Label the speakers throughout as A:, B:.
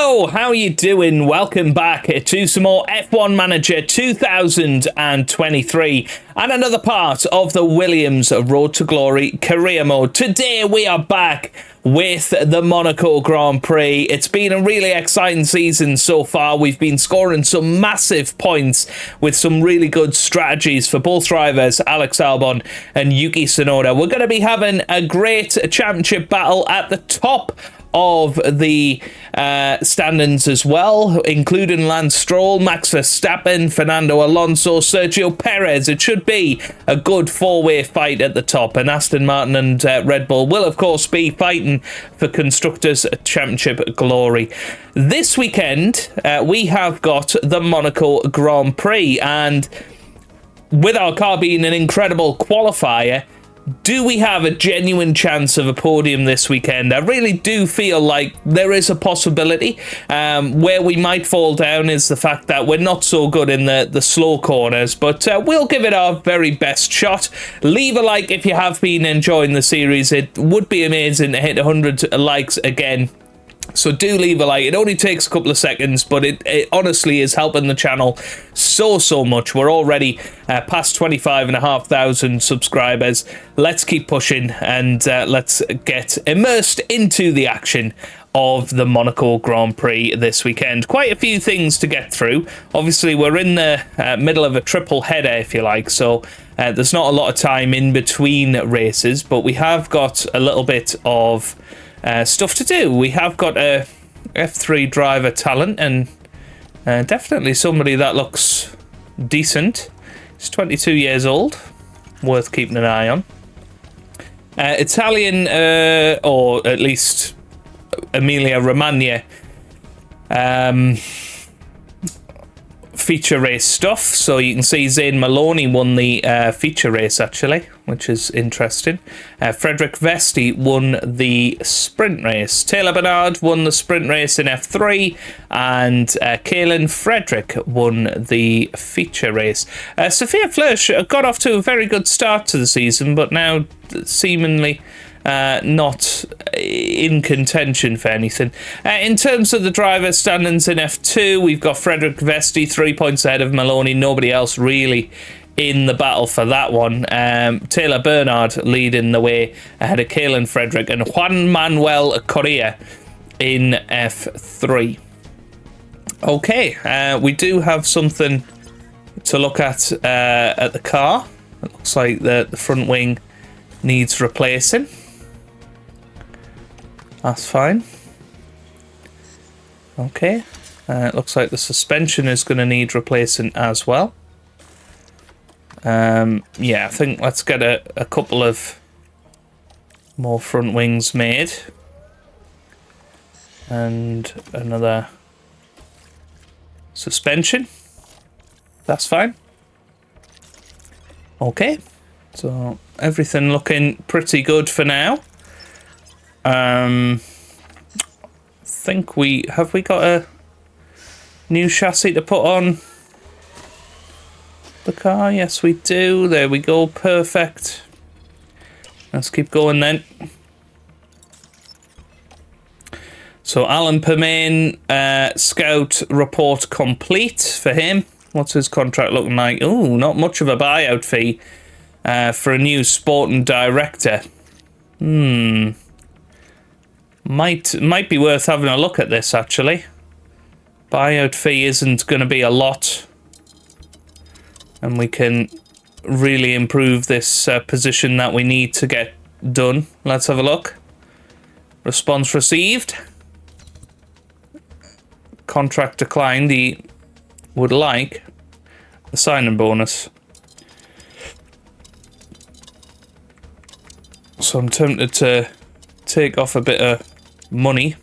A: Hello, how you doing? Welcome back to some more F1 Manager 2023 and another part of the Williams Road to Glory career mode. Today we are back with the Monaco Grand Prix. It's been a really exciting season so far. We've been scoring some massive points with some really good strategies for both drivers, Alex Albon and Yuki Tsunoda. We're going to be having a great championship battle at the top of the standings as well, including Lance Stroll, Max Verstappen, Fernando Alonso, Sergio Perez. It should be a good four-way fight at the top, and Aston Martin and Red Bull will of course be fighting for Constructors' Championship glory. This weekend we have got the Monaco Grand Prix, and with our car being an incredible qualifier, do we have a genuine chance of a podium this weekend? I really do feel like there is a possibility. Where we might fall down is the fact that we're not so good in the slow corners, but we'll give it our very best shot. Leave a like if you have been enjoying the series. It would be amazing to hit 100 likes again. So do leave a like. It only takes a couple of seconds, but it honestly is helping the channel so much. We're already past 25,500 subscribers. Let's keep pushing and let's get immersed into the action of the Monaco Grand Prix this weekend. Quite a few things to get through. Obviously, we're in the middle of a triple header, if you like, so there's not a lot of time in between races, but we have got a little bit of stuff to do. We have got a F3 driver talent, and definitely somebody that looks decent. He's 22 years old, worth keeping an eye on. Italian, or at least Emilia Romagna feature race stuff. So you can see Zane Maloney won the feature race, actually, which is interesting. Frederick Vesti won the sprint race. Taylor Bernard won the sprint race in F3, and Kaelin Frederick won the feature race. Sophia Flörsch got off to a very good start to the season, but now seemingly not in contention for anything. In terms of the driver standings in F2, we've got Frederick Vesti 3 points ahead of Maloney. Nobody else really in the battle for that one. Taylor Bernard leading the way ahead of Kaelin Frederick and Juan Manuel Correa in F3. Okay, we do have something to look at the car. It looks like the front wing needs replacing. That's fine. Okay. It looks like the suspension is going to need replacing as well. Yeah, I think let's get a couple of more front wings made. And another suspension. That's fine. Okay. So everything looking pretty good for now. Think we got a new chassis to put on the car? Yes, we do. There we go. Perfect. Let's keep going then. So Alan Permain, scout report complete for him. What's his contract looking like? Oh, not much of a buyout fee for a new sporting director. Might be worth having a look at this, actually. Buyout fee isn't going to be a lot, and we can really improve this position that we need to get done. Let's have a look. Response received. Contract declined. He would like a signing bonus. So I'm tempted to take off a bit of money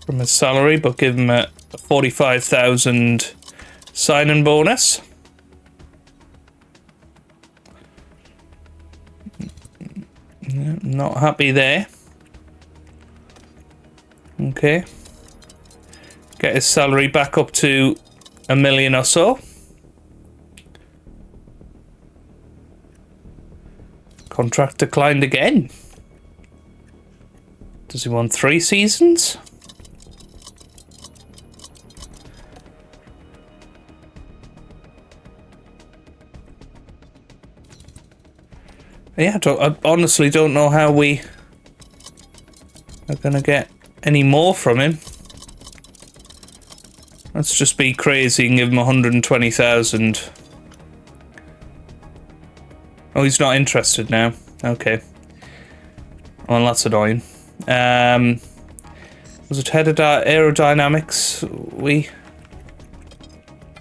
A: from his salary, but give him a 45,000 signing bonus. Not happy there. Okay. Get his salary back up to $1 million or so. Contract declined again. Does he want 3 seasons? Yeah, I honestly don't know how we are going to get any more from him. Let's just be crazy and give him 120,000. Oh, he's not interested now. Okay. Well, that's annoying. Was it head of aerodynamics we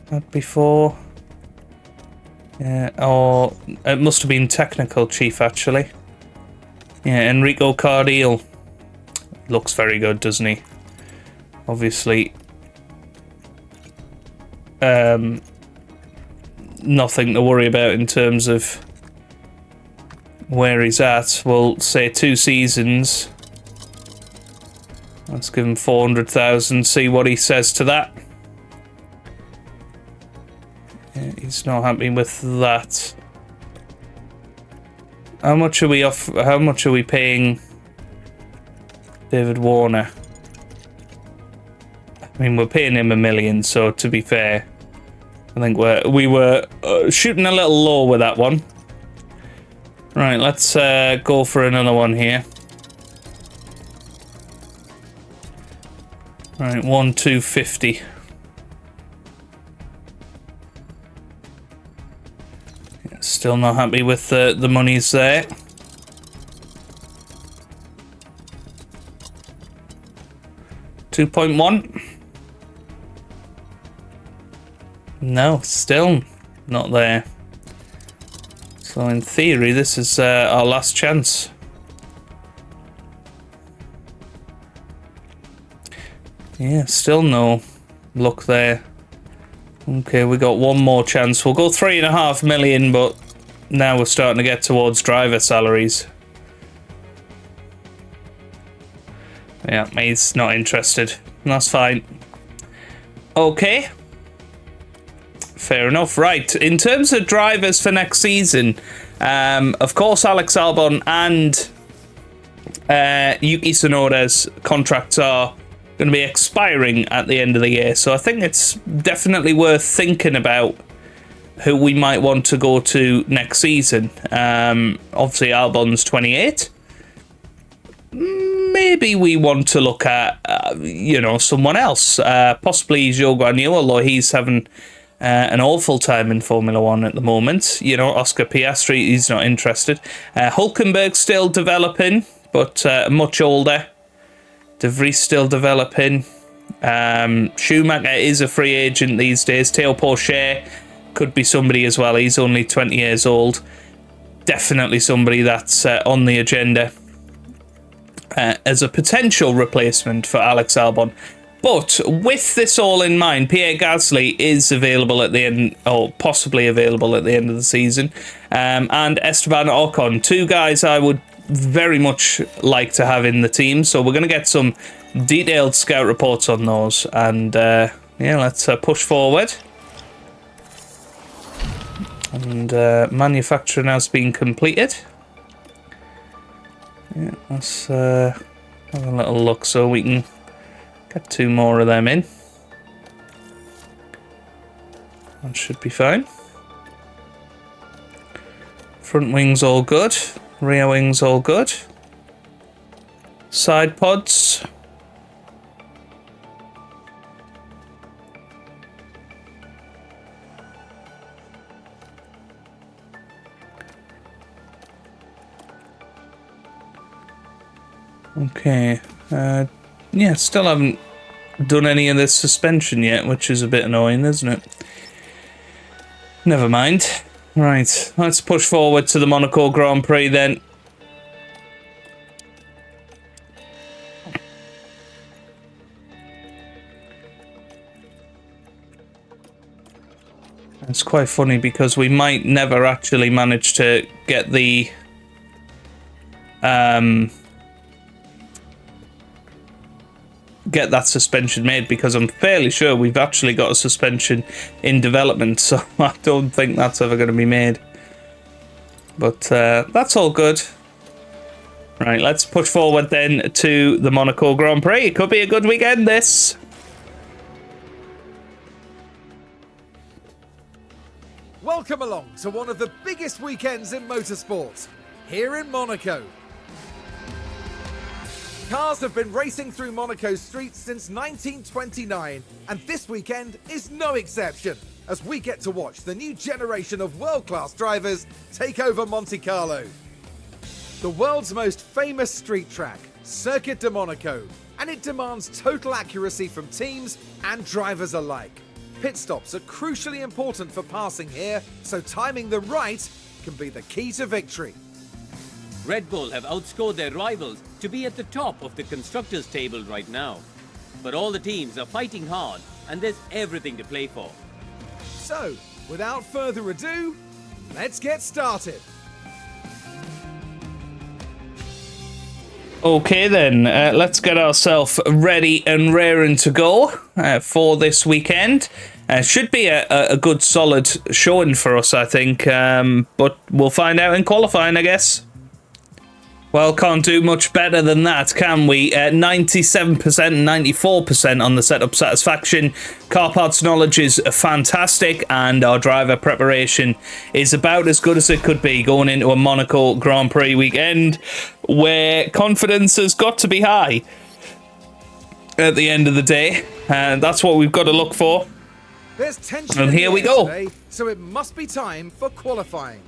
A: had before? Yeah, or it must have been technical chief, actually. Yeah, Enrico Cardiel. Looks very good, doesn't he? Obviously. Nothing to worry about in terms of where he's at. We'll say 2 seasons. Let's give him 400,000, see what he says to that. Yeah, he's not happy with that. How much are we off? How much are we paying David Warner? I mean, we're paying him $1 million, so to be fair, I think we were shooting a little low with that one. Right, let's go for another one here. Right, 1,250. Still not happy with the monies there. $2.1. No, still not there. So in theory, this is our last chance. Yeah, still no luck there. Okay, we got one more chance. We'll go 3.5 million, but now we're starting to get towards driver salaries. Yeah, he's not interested. That's fine. Okay. Fair enough. Right, in terms of drivers for next season, of course, Alex Albon and Yuki Tsunoda's contracts are going to be expiring at the end of the year, so I think it's definitely worth thinking about who we might want to go to next season. Obviously, Albon's 28. Maybe we want to look at, you know, someone else, possibly Zhou Guanyu, although he's having an awful time in Formula 1 at the moment. You know, Oscar Piastri, he's not interested. Hulkenberg's still developing, but much older. De Vries still developing. Schumacher is a free agent these days. Theo Pourchaire could be somebody as well. He's only 20 years old. Definitely somebody that's on the agenda as a potential replacement for Alex Albon. But with this all in mind, Pierre Gasly is available at the end, or possibly available at the end of the season. And Esteban Ocon, 2 guys I would very much like to have in the team. So we're going to get some detailed scout reports on those. And yeah, let's push forward. And manufacturing has been completed. Yeah, let's have a little look so we can get 2 more of them in. That should be fine. Front wings all good. Rear wings all good. Side pods. Okay. Yeah, still haven't done any of this suspension yet, which is a bit annoying, isn't it? Never mind. Right, let's push forward to the Monaco Grand Prix then. It's quite funny because we might never actually manage to get the get that suspension made, because I'm fairly sure we've actually got a suspension in development, so I don't think that's ever going to be made. But that's all good. Right, let's push forward then to the Monaco Grand Prix. It could be a good weekend, this.
B: Welcome along to one of the biggest weekends in motorsport, here in Monaco. Cars have been racing through Monaco's streets since 1929, and this weekend is no exception, as we get to watch the new generation of world-class drivers take over Monte Carlo. The world's most famous street track, Circuit de Monaco, and it demands total accuracy from teams and drivers alike. Pit stops are crucially important for passing here, so timing them right can be the key to victory.
C: Red Bull have outscored their rivals to be at the top of the constructors' table right now. But all the teams are fighting hard, and there's everything to play for.
B: So, without further ado, let's get started.
A: Okay then, let's get ourselves ready and raring to go for this weekend. Should be a good solid showing for us, I think, but we'll find out in qualifying, I guess. Well, can't do much better than that, can we? 97% and 94% on the setup satisfaction. Car parts knowledge is fantastic, and our driver preparation is about as good as it could be going into a Monaco Grand Prix weekend, where confidence has got to be high at the end of the day. That's what we've got to look for.
B: There's tension
A: and here we go.
B: Today, so it must be time for qualifying.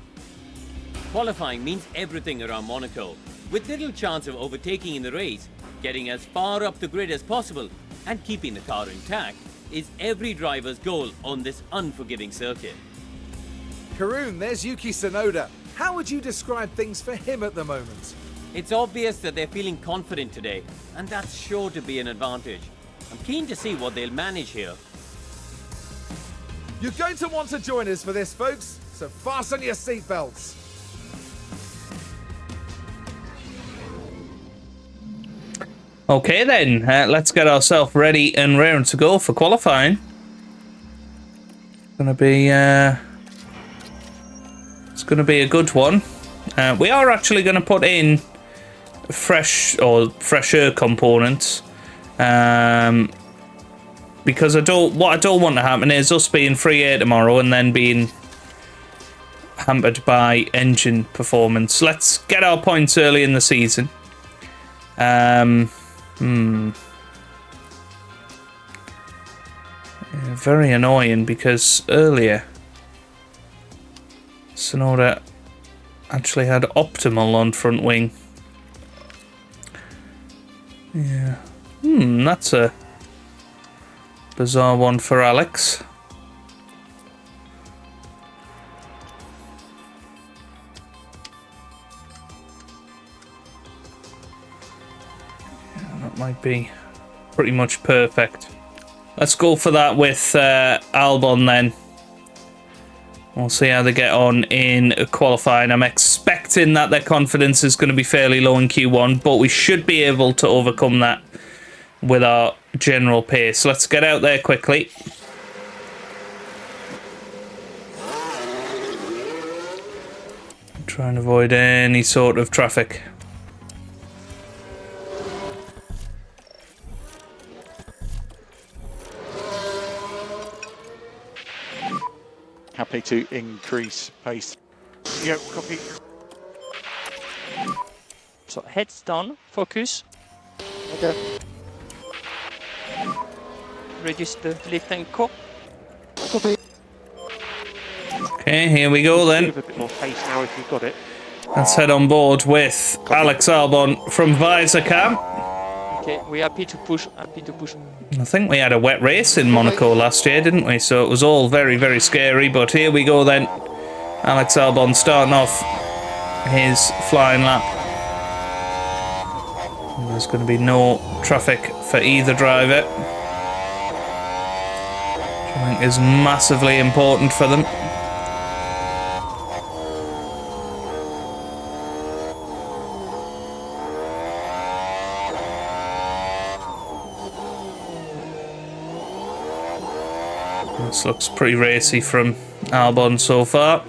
C: Qualifying means everything around Monaco. With little chance of overtaking in the race, getting as far up the grid as possible and keeping the car intact is every driver's goal on this unforgiving circuit.
B: Karun, there's Yuki Tsunoda. How would you describe things for him at the moment?
C: It's obvious that they're feeling confident today, and that's sure to be an advantage. I'm keen to see what they'll manage here.
B: You're going to want to join us for this, folks, so fasten your seatbelts.
A: Okay then, let's get ourselves ready and raring to go for qualifying. It's gonna be a good one. We are actually gonna put in fresher components, because what I don't want to happen is us being free air tomorrow and then being hampered by engine performance. Let's get our points early in the season. Very annoying, because earlier Tsunoda actually had optimal on front wing. Yeah. That's a bizarre one for Alex. That might be pretty much perfect. Let's go for that with Albon then. We'll see how they get on in qualifying. I'm expecting that their confidence is going to be fairly low in Q1, but we should be able to overcome that with our general pace. Let's get out there quickly. Try and avoid any sort of traffic.
D: Happy to increase pace. Yep, copy.
E: So heads down, focus.
D: Okay.
E: Reduce the lift and core.
D: Copy.
A: Okay, here we go then.
D: Give a bit more pace now if you've got it.
A: Let's head on board with Alex Albon from Visor Cam.
E: Okay, we're happy to push, happy to push.
A: I think we had a wet race in Monaco last year, didn't we? So it was all very, very scary. But here we go then. Alex Albon starting off his flying lap. And there's going to be no traffic for either driver, which I think is massively important for them. This looks pretty racy from Albon so far.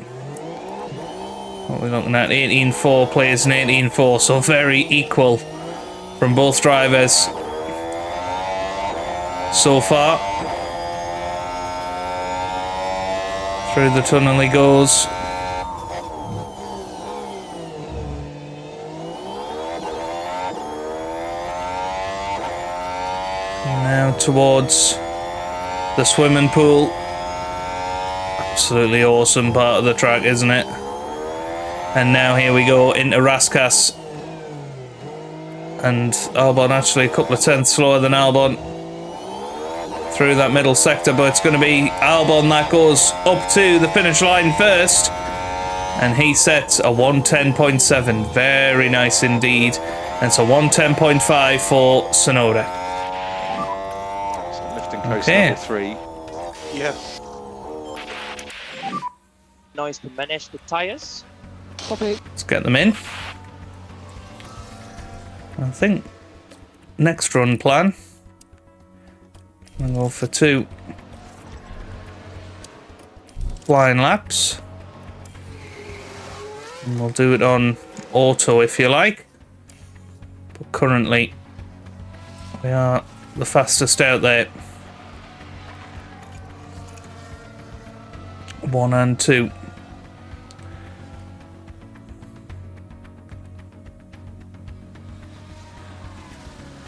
A: What are we looking at? 18.4 players and 18.4, so very equal from both drivers so far. Through the tunnel he goes. Now towards the swimming pool. Absolutely awesome part of the track, isn't it? And now here we go into Raskas. And Albon actually a couple of tenths slower than Albon through that middle sector, but it's going to be Albon that goes up to the finish line first. And he sets a 110.7. Very nice indeed. And so 110.5 for Tsunoda.
D: So lifting coast
A: Okay.
D: number 3. Yeah.
E: Nice to manage the tires.
D: Copy.
A: Let's get them in. I think next run plan, we'll go for 2 flying laps. And we'll do it on auto if you like. But currently we are the fastest out there. 1 and 2.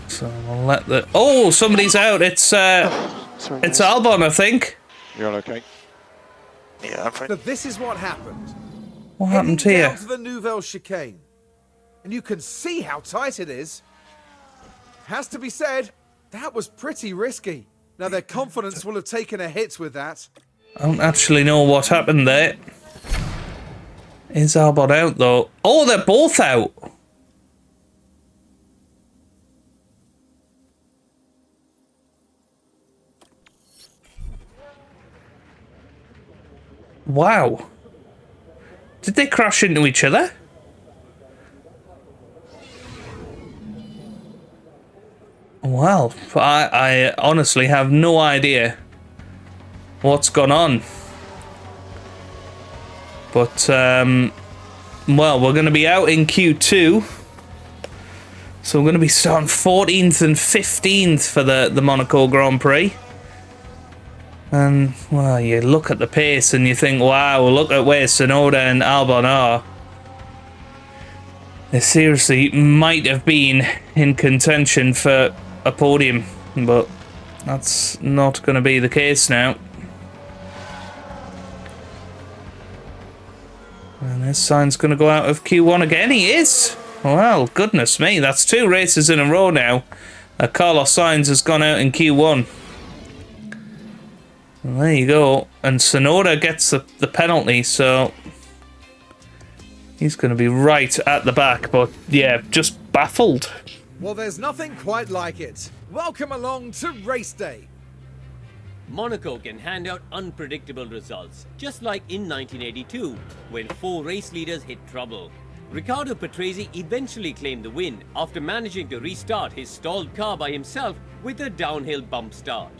A: So we'll let the... Oh, somebody's out. It's
D: Sorry,
A: it's Albon, I think.
D: You're all okay? Yeah, I'm fine.
B: So this is what happened.
A: What happened
B: Heading
A: here?
B: down to the Nouvelle chicane. And you can see how tight it is. Has to be said, that was pretty risky. Now their confidence will have taken a hit with that.
A: I don't actually know what happened there. Is Albon out, though? Oh, they're both out. Wow. Did they crash into each other? Well, I honestly have no idea what's gone on. But, well, we're going to be out in Q2. So we're going to be starting 14th and 15th for the Monaco Grand Prix. And, well, you look at the pace and you think, wow, look at where Tsunoda and Albon are. They seriously might have been in contention for a podium, but that's not going to be the case now. And this sign's going to go out of Q1 again. He is! Well, goodness me, that's 2 races in a row now. Carlos Sainz has gone out in Q1. Well, there you go. And Tsunoda gets the penalty, so he's going to be right at the back. But yeah, just baffled.
B: Well, there's nothing quite like it. Welcome along to race day.
C: Monaco can hand out unpredictable results, just like in 1982, when 4 race leaders hit trouble. Riccardo Patrese eventually claimed the win after managing to restart his stalled car by himself with a downhill bump start.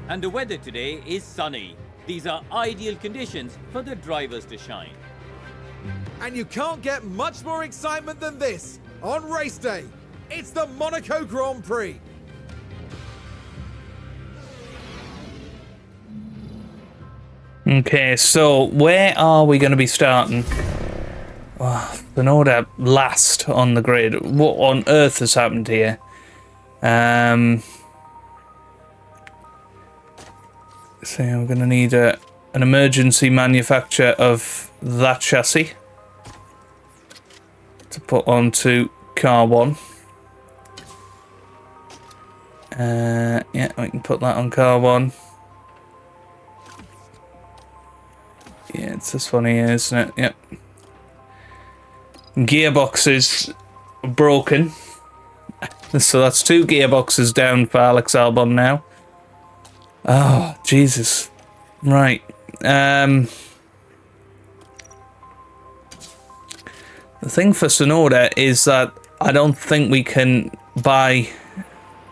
C: And the weather today is sunny. These are ideal conditions for the drivers to shine.
B: And you can't get much more excitement than this on race day. It's the Monaco Grand Prix.
A: Okay, so where are we going to be starting? Oh, Tsunoda last on the grid. What on earth has happened here? So we're going to need an emergency manufacture of that chassis to put onto car 1. Yeah, we can put that on car 1. Yeah, it's this one here, isn't it? Yep. Gearbox is broken. So that's 2 gearboxes down for Alex Albon now. Oh, Jesus. Right. The thing for Tsunoda is that I don't think we can buy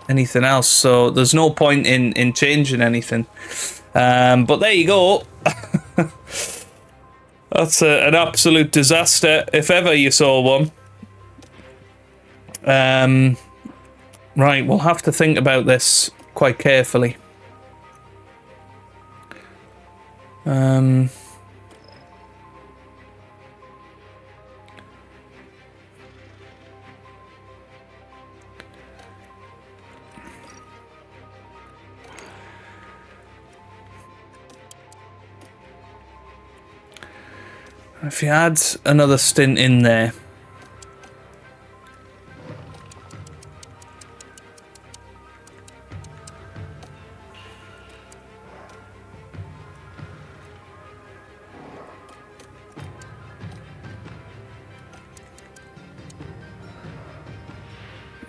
A: anything else, so there's no point in changing anything. But there you go. That's an absolute disaster, if ever you saw one. Right, we'll have to think about this quite carefully. If you add another stint in there.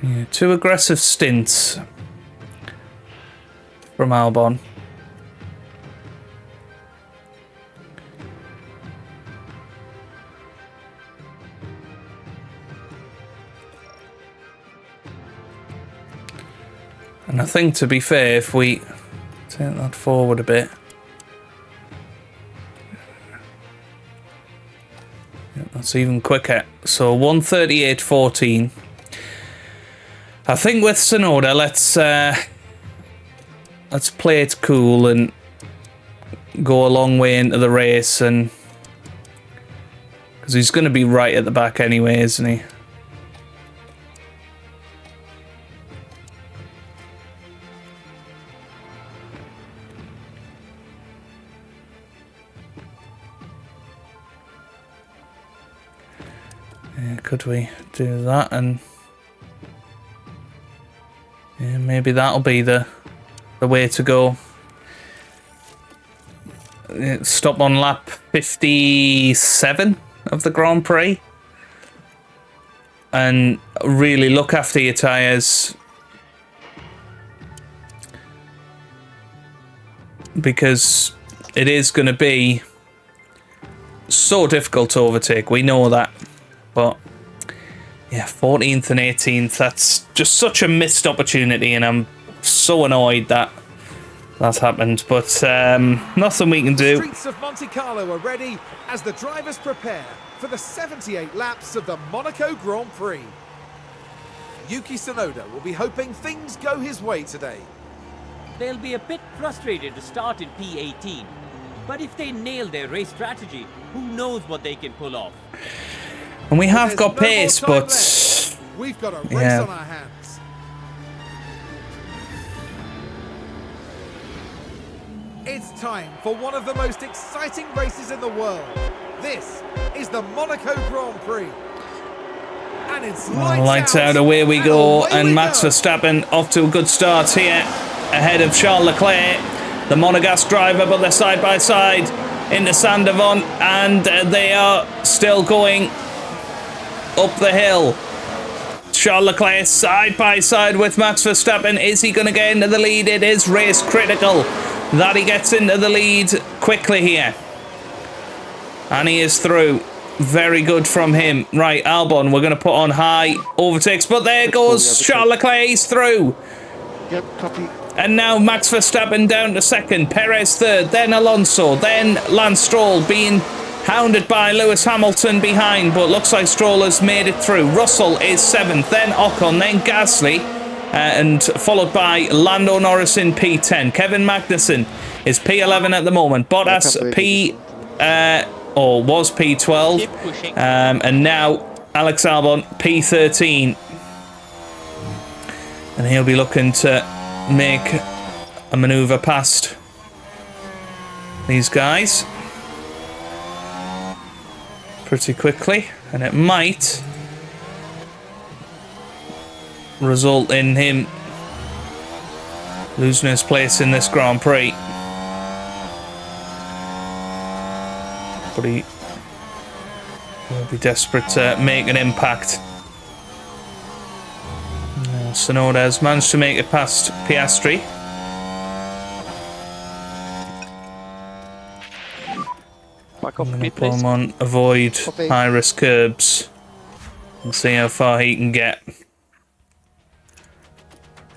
A: Yeah, 2 aggressive stints from Albon. And I think, to be fair, if we take that forward a bit, yeah, that's even quicker. So 1:38.14. I think with Tsunoda, let's play it cool and go a long way into the race, and because he's going to be right at the back anyway, isn't he? Yeah, could we do that? And yeah, maybe that'll be the way to go. Stop on lap 57 of the Grand Prix. And really look after your tyres. Because it is going to be so difficult to overtake. We know that. But yeah, 14th and 18th, that's just such a missed opportunity, and I'm so annoyed that that's happened. But nothing we can do.
B: Streets of Monte Carlo are ready as the drivers prepare for the 78 laps of the Monaco Grand Prix. Yuki Tsunoda will be hoping things go his way today.
C: They'll be a bit frustrated to start in P18, but if they nail their race strategy, who knows what they can pull off.
A: And we have
B: There's
A: got
B: no more
A: pace,
B: time
A: but
B: left. We've got a race
A: yeah.
B: on our hands. It's time for one of the most exciting races in the world. This is the Monaco Grand Prix. And it's
A: lights out, away we go, and Max Verstappen off to a good start here, ahead of Charles Leclerc, the Monegasque driver, but they're side by side into Saint-Devant, and they are still going up the hill. Charles Leclerc side by side with Max Verstappen. Is he going to get into the lead? It is race critical that he gets into the lead quickly here. And he is through. Very good from him. Right, Albon, we're going to put on high overtakes, but there goes Charles Leclerc. He's through.
D: Yep, copy.
A: And now Max Verstappen down to second, Perez third, then Alonso, then Lance Stroll being hounded by Lewis Hamilton behind, but looks like Stroll has made it through. Russell is seventh, then Ocon, then Gasly, and followed by Lando Norris in P10. Kevin Magnussen is P11 at the moment. Bottas was P12, and now Alex Albon P13, and he'll be looking to make a manoeuvre past these guys pretty quickly, and it might result in him losing his place in this Grand Prix. But he will be desperate to make an impact. Tsunoda has managed to make it past Piastri.
E: Back off
A: I'm going
E: pit,
A: to pull
E: please.
A: him on avoid high risk curbs and see how far he can get.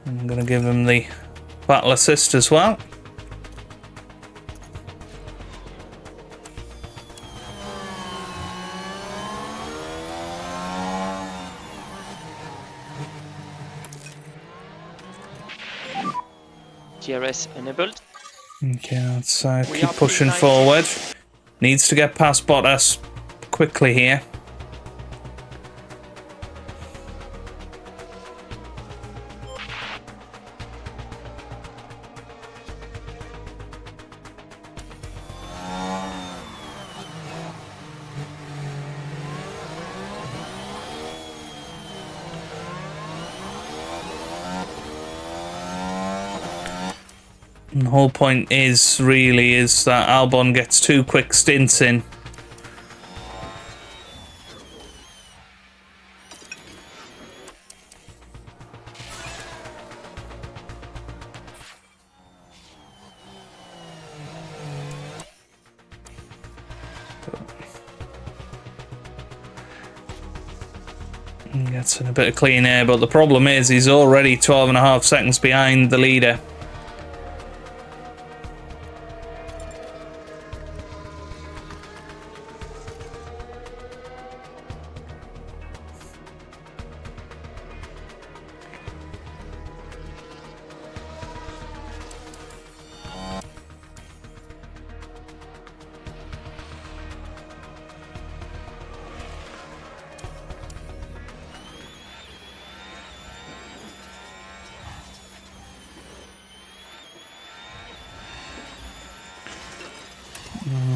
A: I'm going to give him the battle assist as well.
E: DRS enabled.
A: Okay, let's
E: We
A: keep
E: are
A: pushing
E: P9.
A: forward. Needs to get past Bottas quickly here. And the whole point is that Albon gets 2 quick stints in. Gets in a bit of clean air, but the problem is he's already 12.5 seconds behind the leader.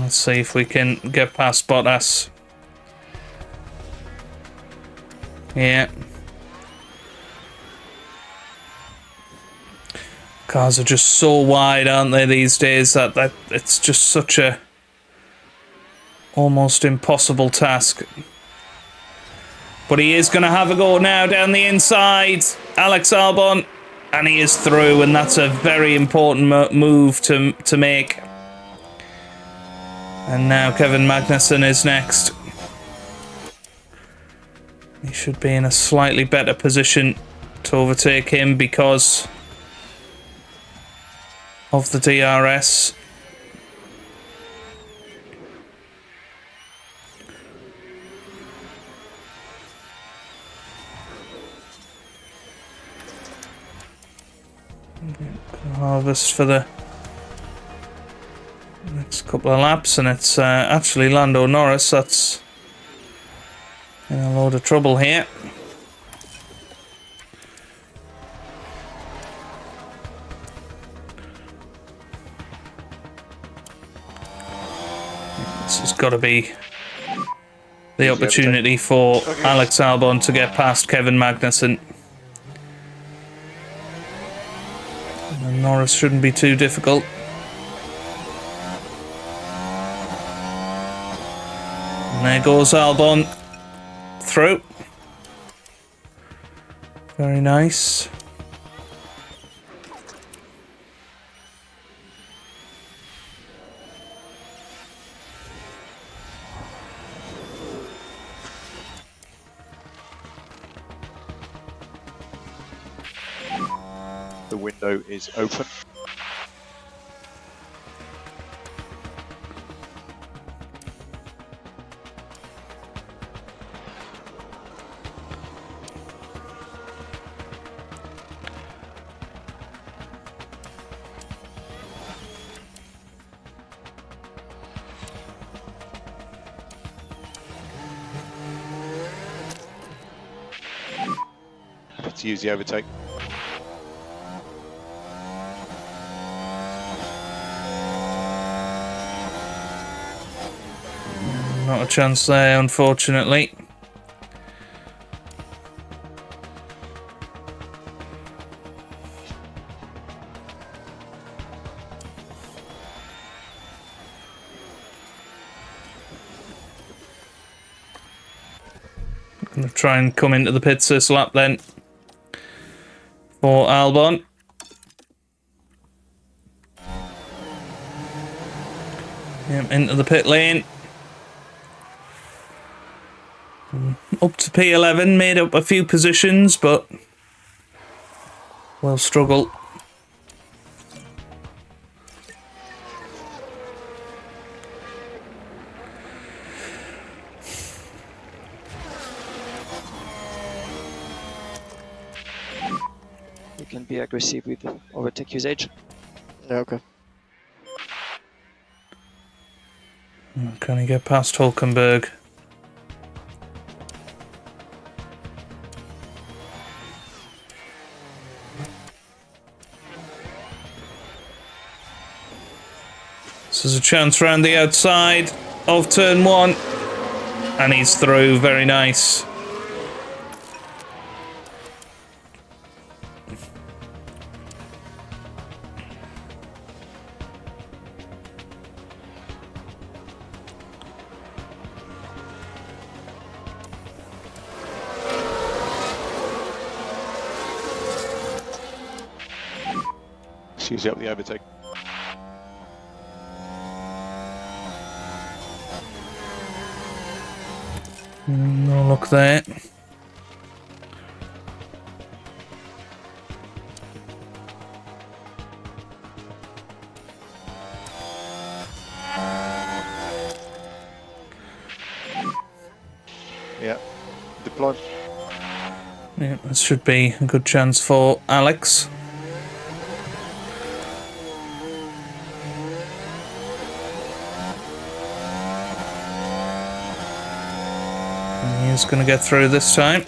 A: Let's see if we can get past Bottas. Yeah. Cars are just so wide, aren't they, these days, that it's just such a almost impossible task. But he is going to have a go now down the inside. Alex Albon. And he is through, and that's a very important move to make. And now Kevin Magnussen is next. He should be in a slightly better position to overtake him because of the DRS. Harvest for the next couple of laps, and it's actually Lando Norris that's in a load of trouble here. This has got to be the opportunity for Alex Albon to get past Kevin Magnussen. And Norris shouldn't be too difficult. And there goes Albon through. Very nice.
D: The window is open. Let's use the overtake.
A: Not a chance there, unfortunately. Gonna try and come into the pits this lap then for Albon. Yep, into the pit lane. Up to P11, made up a few positions, but will struggle.
E: You can be aggressive with overtake usage. Yeah, okay.
A: Can he get past Hulkenberg? This is a chance round the outside of turn 1. And he's through. Very nice.
D: Susie up the overtake.
A: No luck there.
D: Yeah. Deploy.
A: Yeah, this should be a good chance for Alex. And he's going to get through this time.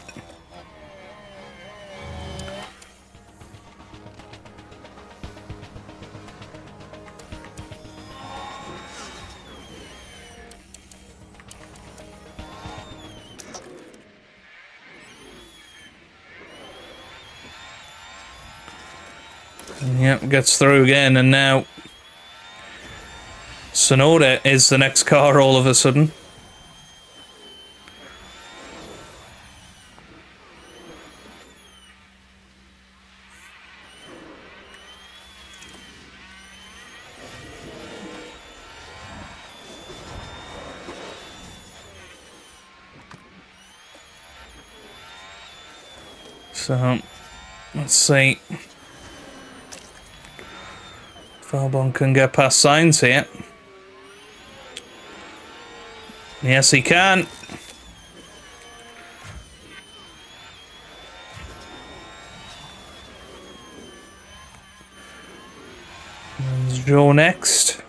A: Yep, gets through again, and now Sonoda is the next car all of a sudden. So, let's see if Albon can get past Sainz here. Yes, he can. And Joe next.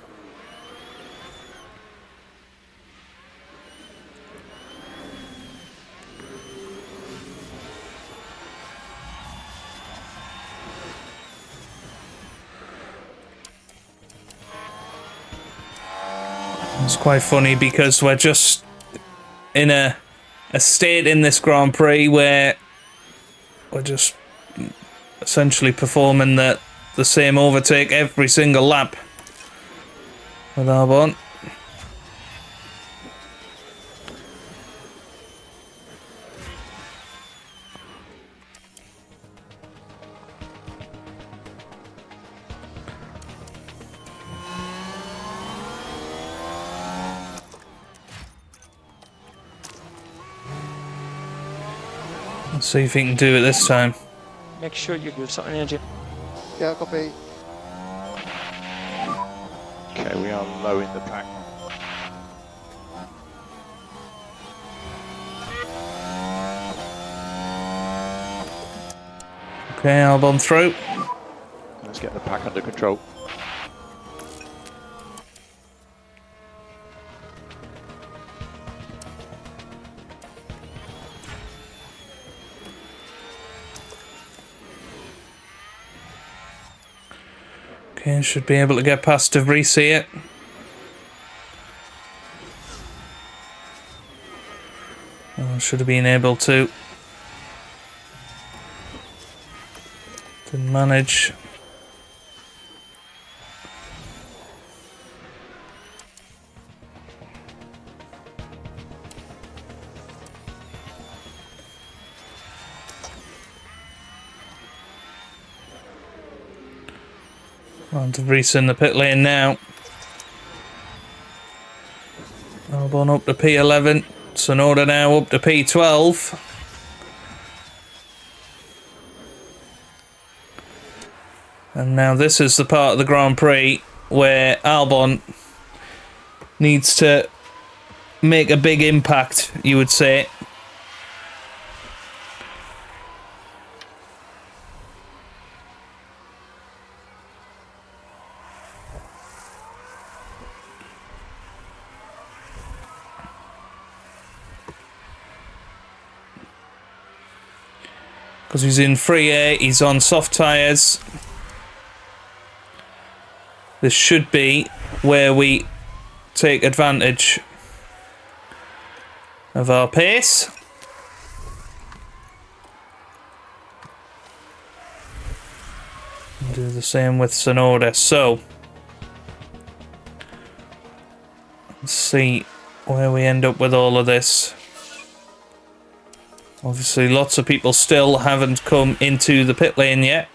A: It's quite funny because we're just in a state in this Grand Prix where we're just essentially performing the same overtake every single lap with Albon. Let's see if he can do it this time.
E: Make sure you give something energy.
F: Yeah, copy.
D: Okay, we are low in the pack.
A: Okay, Albon through.
D: Let's get the pack under control.
A: Okay, should be able to get past De Vries here. Oh, should have been able to. Didn't manage. On to Vries in the pit lane now. Albon up to P11. Sonoda now up to P12. And now this is the part of the Grand Prix where Albon needs to make a big impact, you would say. because he's in free air. He's on soft tyres. This should be where we take advantage of our pace. Do the same with Sonoda. So let's see where we end up with all of this. Obviously, lots of people still haven't come into the pit lane yet.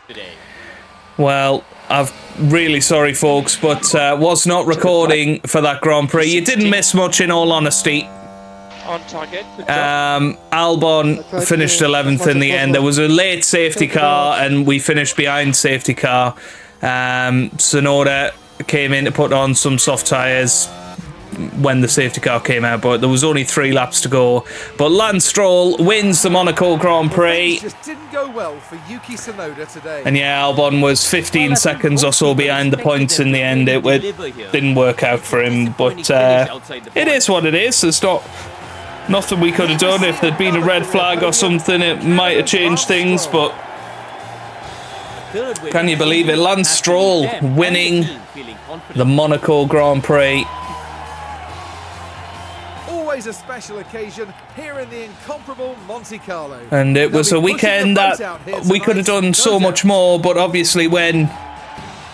C: Today.
A: Well, I'm really sorry, folks, but was not recording for that Grand Prix. You didn't miss much, in all honesty.
E: On target. Good job.
A: Albon finished 11th in the end. There was a late safety car, and we finished behind safety car. Sonoda came in to put on some soft tyres when the safety car came out, but there was only 3 laps to go. But Lance Stroll wins the Monaco Grand Prix.
B: Just didn't go well for Yuki Tsunoda today.
A: And yeah, Albon was 15 seconds or so behind the points in the end. It didn't work out for him, but it is what it is. There's nothing we could have done. If there'd been a red flag or something, it might have changed things, but can you believe it? Lance Stroll winning the Monaco Grand Prix.
B: Always a special occasion here in the incomparable Monte Carlo.
A: And it was a weekend that we could have done so much more, but obviously when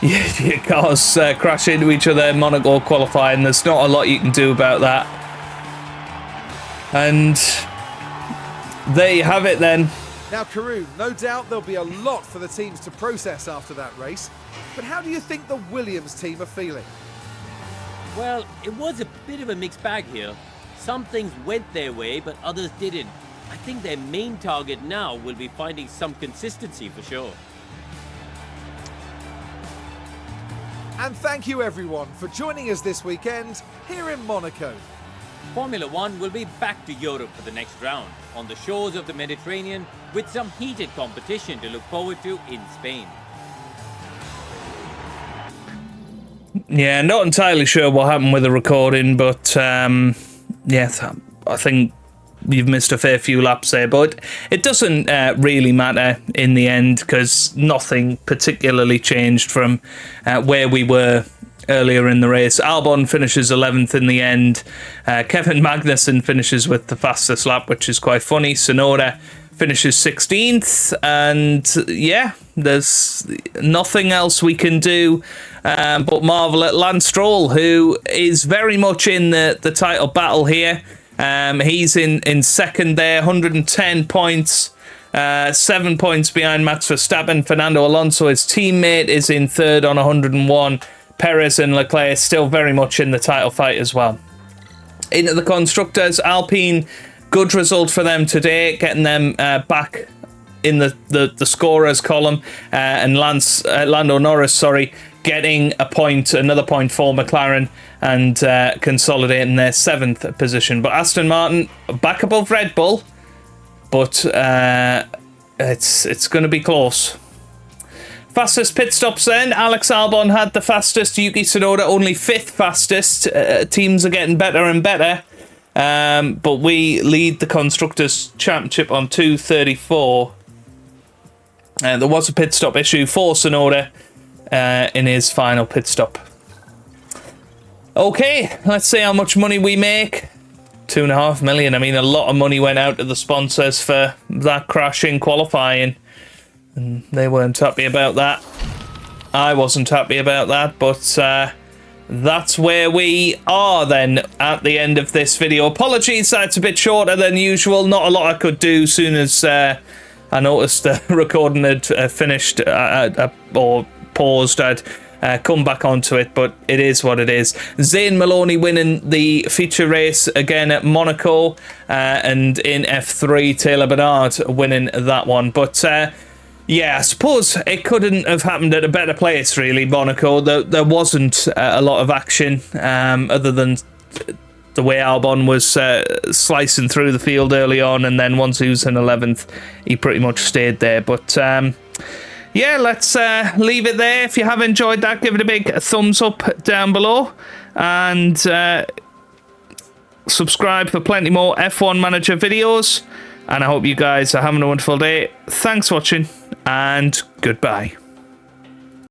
A: your cars crash into each other in Monaco qualifying, there's not a lot you can do about that. And there you have it then.
B: Now, Karun, no doubt there'll be a lot for the teams to process after that race, but how do you think the Williams team are feeling?
C: Well, it was a bit of a mixed bag here. Some things went their way, but others didn't. I think their main target now will be finding some consistency for sure.
B: And thank you everyone for joining us this weekend here in Monaco.
C: Formula One will be back to Europe for the next round, on the shores of the Mediterranean, with some heated competition to look forward to in Spain.
A: Yeah, not entirely sure what happened with the recording, but yes, I think you've missed a fair few laps there, but it doesn't really matter in the end because nothing particularly changed from where we were earlier in the race. Albon finishes 11th in the end. Kevin Magnussen finishes with the fastest lap, which is quite funny. Sonoda finishes 16th, and yeah, there's nothing else we can do but marvel at Lance Stroll, who is very much in the title battle here. He's in second there, 110 points, 7 points behind Max Verstappen. Fernando Alonso, his teammate, is in third on 101. Perez and Leclerc still very much in the title fight as well. Into the constructors, Alpine, good result for them today, getting them back in the scorers column, and Lando Norris, getting another point for McLaren, and consolidating their 7th position. But Aston Martin back above Red Bull, but it's going to be close. Fastest pit stops then. Alex Albon had the fastest. Yuki Tsunoda only 5th fastest. Teams are getting better and better. But we lead the Constructors' Championship on 2:34. There was a pit stop issue for Tsunoda in his final pit stop. Okay, let's see how much money we make. 2.5 million. I mean, a lot of money went out to the sponsors for that crash in qualifying. And they weren't happy about that. I wasn't happy about that, but that's where we are then at the end of this video. Apologies that it's a bit shorter than usual. Not a lot I could do soon as I noticed the recording had finished or paused. I'd come back onto it, but it is what it is. Zane Maloney winning the feature race again at Monaco, and in F3, Taylor Bernard winning that one. But yeah, I suppose it couldn't have happened at a better place, really, Monaco. There wasn't a lot of action, other than the way Albon was slicing through the field early on, and then once he was in 11th, he pretty much stayed there. But yeah, let's leave it there. If you have enjoyed that, give it a big thumbs up down below, and subscribe for plenty more F1 Manager videos. And I hope you guys are having a wonderful day. Thanks for watching, and goodbye.